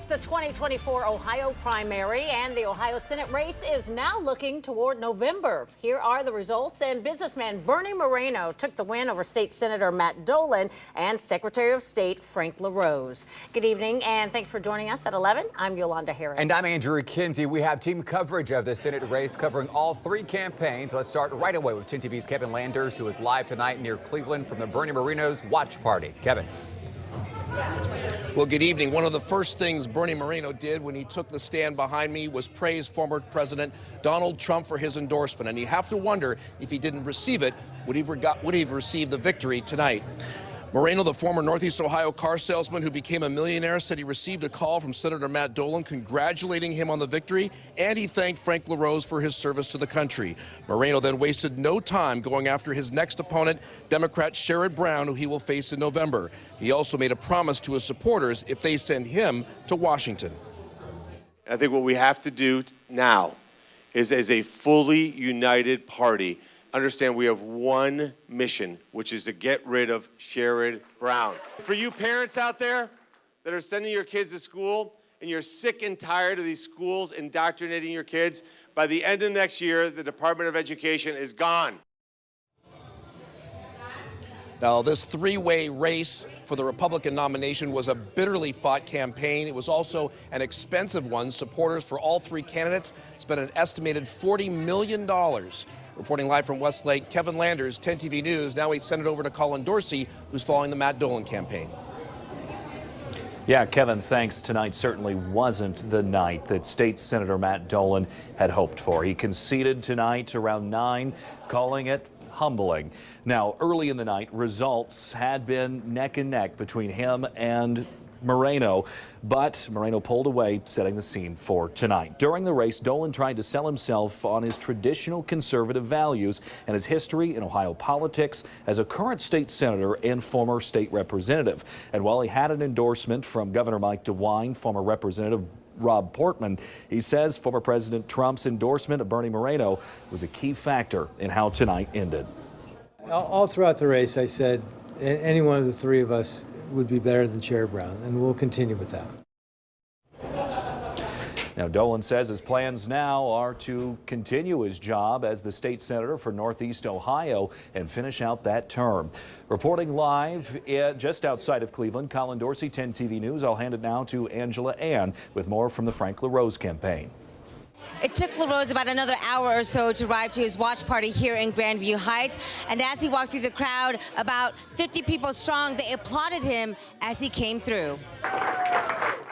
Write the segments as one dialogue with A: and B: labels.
A: the 2024 Ohio primary, and the Ohio Senate race is now looking toward November. Here are the results, and businessman Bernie Moreno took the win over State Senator Matt Dolan and Secretary of State Frank LaRose. Good evening, and thanks for joining us at 11. I'm Yolanda Harris.
B: And I'm Andrew Kinsey. We have team coverage of the Senate race covering all three campaigns. Let's start right away with 10 TV's Kevin Landers, who is live tonight near Cleveland from the Bernie Moreno's watch party. Kevin.
C: Well, good evening. One of the first things Bernie Moreno did when he took the stand behind me was praise former President Donald Trump for his endorsement. And you have to wonder, if he didn't receive it, would he have received the victory tonight? Moreno, the former Northeast Ohio car salesman who became a millionaire, said he received a call from Senator Matt Dolan congratulating him on the victory, and he thanked Frank LaRose for his service to the country. Moreno then wasted no time going after his next opponent, Democrat Sherrod Brown, who he will face in November. He also made a promise to his supporters if they send him to Washington.
D: I think what we have to do now is, as a fully united party, understand we have one mission, which is to get rid of Sherrod Brown. For you parents out there that are sending your kids to school and you're sick and tired of these schools indoctrinating your kids, by the end of next year, the Department of Education is gone.
C: Now, this three-way race for the Republican nomination was a bitterly fought campaign. It was also an expensive one. Supporters for all three candidates spent an estimated $40 million. Reporting live from Westlake, Kevin Landers, 10 TV News. Now we send it over to Colin Dorsey, who's following the Matt Dolan campaign.
E: Yeah, Kevin, thanks. Tonight certainly wasn't the night that State Senator Matt Dolan had hoped for. He conceded tonight around 9, calling it humbling. Now, early in the night, results had been neck and neck between him and Moreno, but Moreno pulled away, setting the scene for tonight. During the race, Dolan tried to sell himself on his traditional conservative values and his history in Ohio politics as a current state senator and former state representative. And while he had an endorsement from Governor Mike DeWine, former Representative Rob Portman, he says former President Trump's endorsement of Bernie Moreno was a key factor in how tonight ended.
F: All throughout the race, I said any one of the three of us would be better than Sherrod Brown, and we'll continue with that.
E: Now, Dolan says his plans now are to continue his job as the state senator for Northeast Ohio and finish out that term. Reporting live just outside of Cleveland, Colin Dorsey, 10 TV News. I'll hand it now to Angela Ann with more from the Frank LaRose campaign.
G: It took LaRose about another hour or so to arrive to his watch party here in Grandview Heights. And as he walked through the crowd, about 50 people strong, they applauded him as he came through.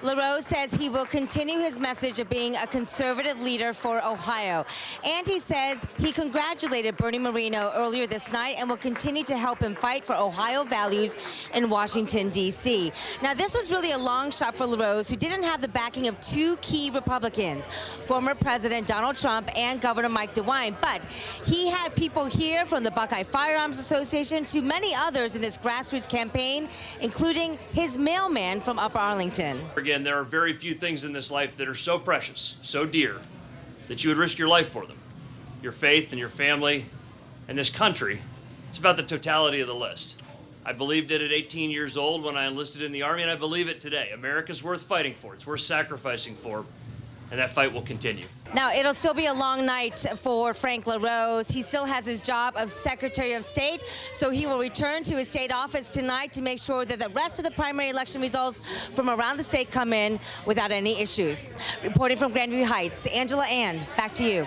G: LaRose says he will continue his message of being a conservative leader for Ohio. And he says he congratulated Bernie Moreno earlier this night and will continue to help him fight for Ohio values in Washington, D.C. Now, this was really a long shot for LaRose, who didn't have the backing of two key Republicans, former President Donald Trump and Governor Mike DeWine. But he had people here from the Buckeye Firearms Association to many others in this grassroots campaign, including his mailman from Upper Arlington.
H: Again, there are very few things in this life that are so precious, so dear, that you would risk your life for them. Your faith and your family and this country. It's about the totality of the list. I believed it at 18 years old when I enlisted in the Army, and I believe it today. America's worth fighting for. It's worth sacrificing for, and that fight will continue.
G: Now, it'll still be a long night for Frank LaRose. He still has his job of Secretary of State, so he will return to his state office tonight to make sure that the rest of the primary election results from around the state come in without any issues. Reporting from Grandview Heights, Angela Ann, back to you.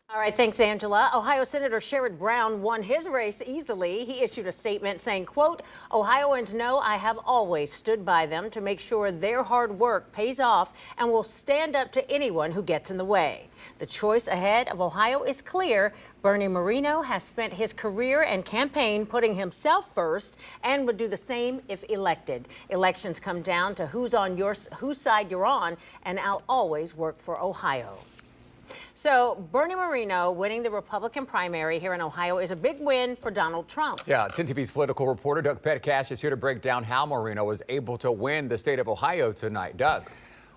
A: All right, thanks, Angela. Ohio Senator Sherrod Brown won his race easily. He issued a statement saying, quote, "Ohioans know I have always stood by them to make sure their hard work pays off and will stand up to anyone who gets in the way. The choice ahead of Ohio is clear. Bernie Moreno has spent his career and campaign putting himself first and would do the same if elected. Elections come down to whose side you're on, and I'll always work for Ohio." So Bernie Moreno winning the Republican primary here in Ohio is a big win for Donald Trump.
B: Yeah, 10 TV's political reporter Doug Petcash is here to break down how Moreno was able to win the state of Ohio tonight. Doug.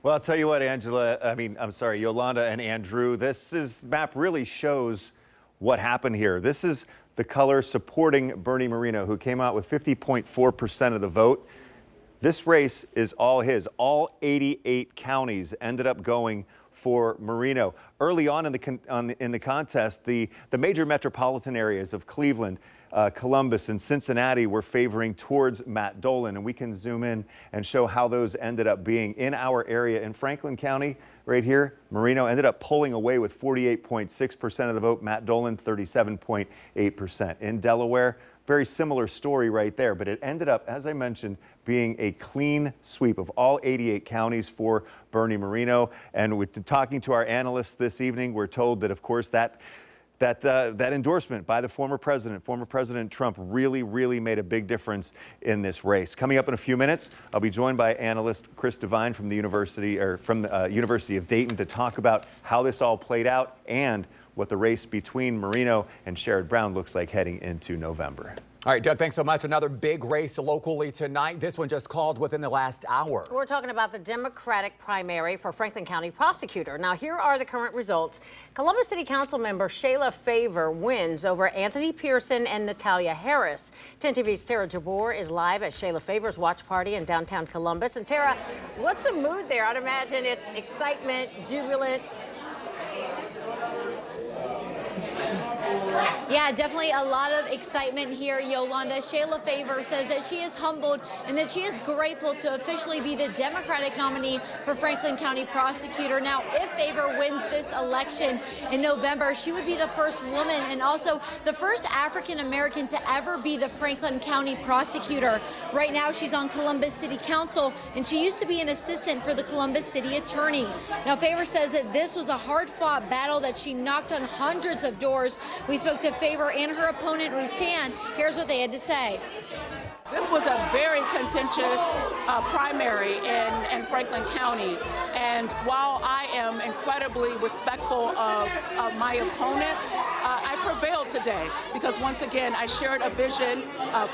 I: Well, I'll tell you what, Yolanda and Andrew, this map really shows what happened here. This is the color supporting Bernie Moreno, who came out with 50.4% of the vote. This race is all his. All 88 counties ended up going for Marino. Early on in the contest, the major metropolitan areas of Cleveland, Columbus, and Cincinnati were favoring towards Matt Dolan, and we can zoom in and show how those ended up being in our area. In Franklin County, right here, Marino ended up pulling away with 48.6% of the vote. Matt Dolan, 37.8%. In Delaware, very similar story right there, but it ended up, as I mentioned, being a clean sweep of all 88 counties for Bernie Moreno. And with talking to our analysts this evening, we're told that, of course, that endorsement by the former President Trump, really made a big difference in this race. Coming up in a few minutes, I'll be joined by analyst Chris Devine from the University of Dayton to talk about how this all played out and what the race between Marino and Sherrod Brown looks like heading into November.
B: All right, Doug, thanks so much. Another big race locally tonight. This one just called within the last hour.
A: We're talking about the Democratic primary for Franklin County prosecutor. Now, here are the current results. Columbus City Council member Shayla Favor wins over Anthony Pearson and Natalia Harris. 10 TV's Tara Jabor is live at Shayla Favor's watch party in downtown Columbus. And Tara, what's the mood there? I'd imagine it's excitement, jubilant.
J: Yeah, definitely a lot of excitement here, Yolanda. Shayla Favor says that she is humbled and that she is grateful to officially be the Democratic nominee for Franklin County prosecutor. Now, if Favor wins this election in November, she would be the first woman and also the first African-American to ever be the Franklin County prosecutor. Right now, she's on Columbus City Council, and she used to be an assistant for the Columbus City Attorney. Now, Favor says that this was a hard-fought battle that she knocked on hundreds of doors. We spoke to Favor and her opponent, Rutan. Here's what they had to say.
K: This was a very contentious primary in Franklin County, and while I am incredibly respectful of my opponents, I prevailed today because once again I shared a vision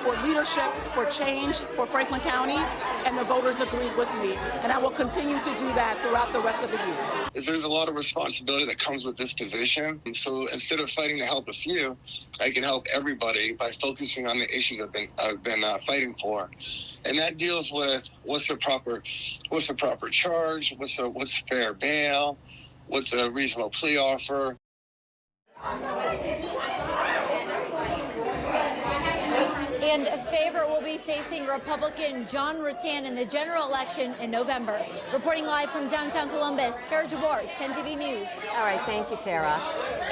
K: for leadership, for change for Franklin County, and the voters agreed with me, and I will continue to do that throughout the rest of the year.
L: There's a lot of responsibility that comes with this position, so instead of fighting to help a few, I can help everybody by focusing on the issues I've been fighting for, and that deals with what's the proper charge, what's fair bail, what's a reasonable plea offer.
J: And Favor will be facing Republican John Rutan in the general election in November. Reporting live from downtown Columbus, Tara Jabor, 10 TV News.
A: All right, thank you, Tara.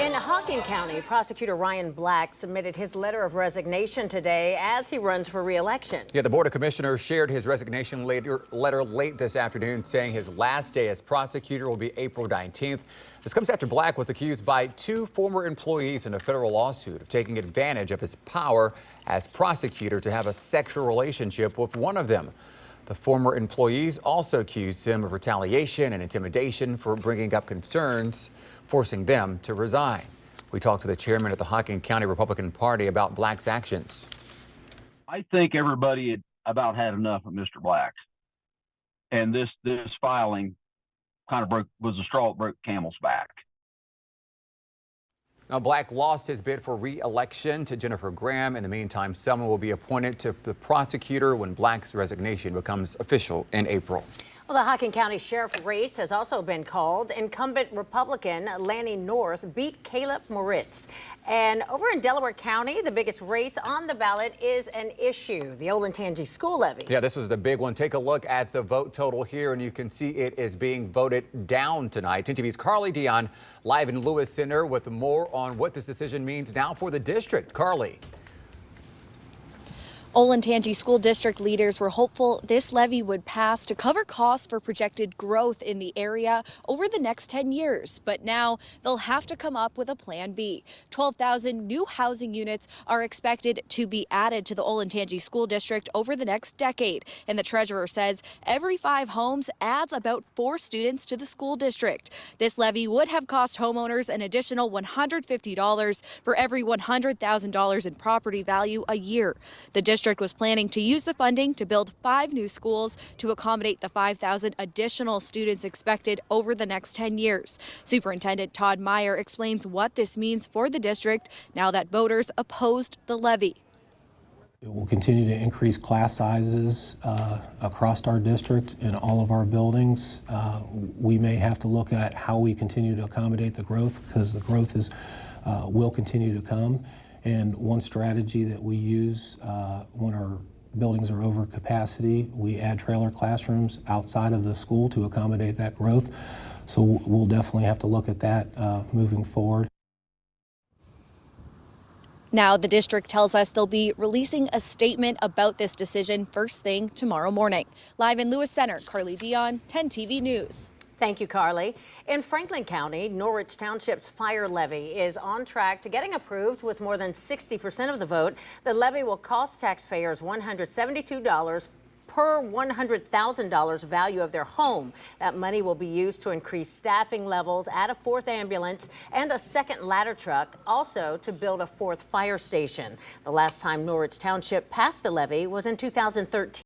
A: In Hocking County, prosecutor Ryan Black submitted his letter of resignation today as he runs for re-election.
B: Yeah, the Board of Commissioners shared his resignation letter late this afternoon, saying his last day as prosecutor will be April 19th. This comes after Black was accused by two former employees in a federal lawsuit of taking advantage of his power as prosecutor to have a sexual relationship with one of them. The former employees also accused him of retaliation and intimidation for bringing up concerns, forcing them to resign. We talked to the chairman of the Hocking County Republican Party about Black's actions.
M: I think everybody had about had enough of Mr. Black. And this filing kind of was the straw that broke the camel's back.
B: Now, Black lost his bid for re-election to Jennifer Graham. In the meantime, someone will be appointed to the prosecutor when Black's resignation becomes official in April.
A: Well, the Hocking County Sheriff race has also been called. Incumbent Republican Lanny North beat Caleb Moritz. And over in Delaware County, the biggest race on the ballot is an issue, the Olentangy school levy.
B: Yeah, this was the big one. Take a look at the vote total here, and you can see it is being voted down tonight. 10 TV's Carly Dion live in Lewis Center with more on what this decision means now for the district. Carly.
N: Olentangy School District leaders were hopeful this levy would pass to cover costs for projected growth in the area over the next 10 years. But now they'll have to come up with a plan B. 12,000 new housing units are expected to be added to the Olentangy School District over the next decade. And the treasurer says every 5 homes adds about 4 students to the school district. This levy would have cost homeowners an additional $150 for every $100,000 in property value a year. The district was planning to use the funding to build 5 new schools to accommodate the 5,000 additional students expected over the next 10 years. Superintendent Todd Meyer explains what this means for the district now that voters opposed the levy.
O: We'll continue to increase class sizes across our district in all of our buildings. We may have to look at how we continue to accommodate the growth, because the growth will continue to come. And one strategy that we use when our buildings are over capacity, we add trailer classrooms outside of the school to accommodate that growth. So we'll definitely have to look at that moving forward.
N: Now, the district tells us they'll be releasing a statement about this decision first thing tomorrow morning. Live in Lewis Center, Carly Dion, 10 TV News.
A: Thank you, Carly. In Franklin County, Norwich Township's fire levy is on track to getting approved with more than 60% of the vote. The levy will cost taxpayers $172 per $100,000 value of their home. That money will be used to increase staffing levels, add a 4th ambulance and a 2nd ladder truck, also to build a 4th fire station. The last time Norwich Township passed a levy was in 2013.